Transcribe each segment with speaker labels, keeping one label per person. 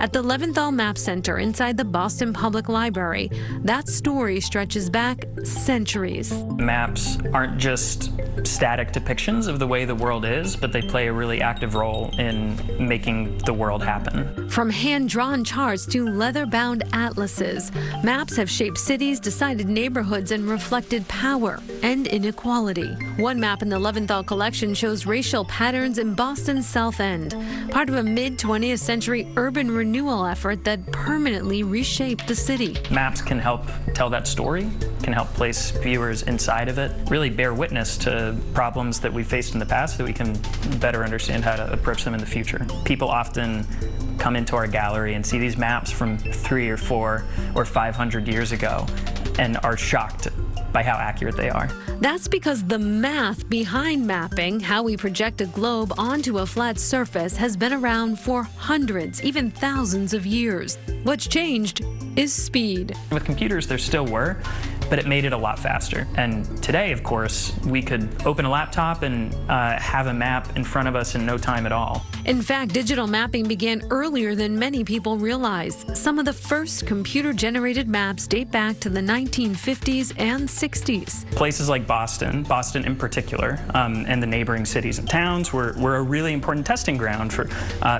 Speaker 1: at the Leventhal Map Center inside the Boston Public Library. That story stretches back centuries.
Speaker 2: Maps aren't just static depictions of the way the world is, but they play a really active role in making the world happen.
Speaker 1: From hand-drawn charts to leather-bound atlases, maps have shaped cities, decided neighborhoods, and reflected power and inequality. One map in the Leventhal collection shows racial patterns in Boston's South End, part of a mid-20th century urban renewal effort that permanently reshaped the city.
Speaker 2: Maps can help tell that story, can help place viewers inside of it, really bear witness to problems that we faced in the past so that we can better understand how to approach them in the future. People often come into our gallery and see these maps from 300 or 400 or 500 years ago and are shocked by how accurate they are.
Speaker 1: That's because the math behind mapping, how we project a globe onto a flat surface, has been around for hundreds, even thousands of years. What's changed is speed.
Speaker 2: With computers, there still were, but it made it a lot faster. And today, of course, we could open a laptop and have a map in front of us in no time at all.
Speaker 1: In fact, digital mapping began earlier than many people realize. Some of the first computer-generated maps date back to the 1950s and 60s.
Speaker 2: Places like Boston in particular, and the neighboring cities and towns were a really important testing ground for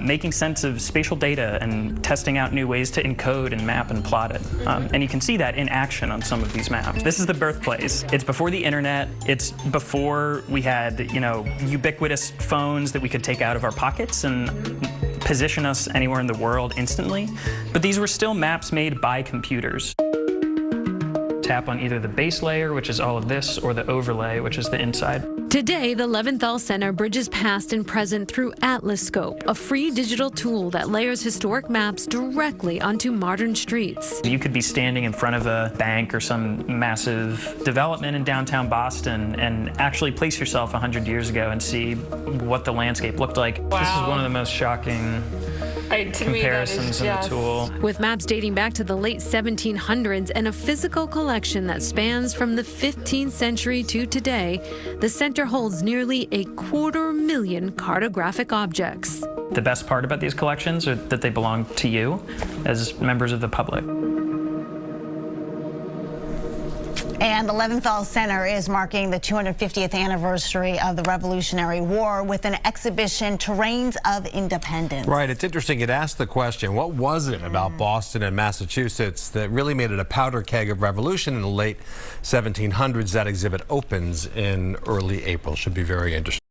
Speaker 2: making sense of spatial data and testing out new ways to encode and map and plot it. And you can see that in action on some of these maps. This is the birthplace. It's before the internet. It's before we had, ubiquitous phones that we could take out of our pockets and position us anywhere in the world instantly. But these were still maps made by computers. Tap on either the base layer, which is all of this, or the overlay, which is the inside.
Speaker 1: Today, the Leventhal Center bridges past and present through Atlascope, a free digital tool that layers historic maps directly onto modern streets.
Speaker 2: You could be standing in front of a bank or some massive development in downtown Boston and actually place yourself 100 years ago and see what the landscape looked like.
Speaker 3: Wow.
Speaker 2: This is one of the most shocking comparisons in the tool.
Speaker 1: With maps dating back to the late 1700s and a physical collection that spans from the 15th century to today, the center holds nearly 250,000 cartographic objects.
Speaker 2: The best part about these collections are that they belong to you as members of the public.
Speaker 4: And the Leventhal Center is marking the 250th anniversary of the Revolutionary War with an exhibition, Terrains of Independence.
Speaker 5: Right. It's interesting. It asked the question, what was it about Boston and Massachusetts that really made it a powder keg of revolution in the late 1700s? That exhibit opens in early April. Should be very interesting.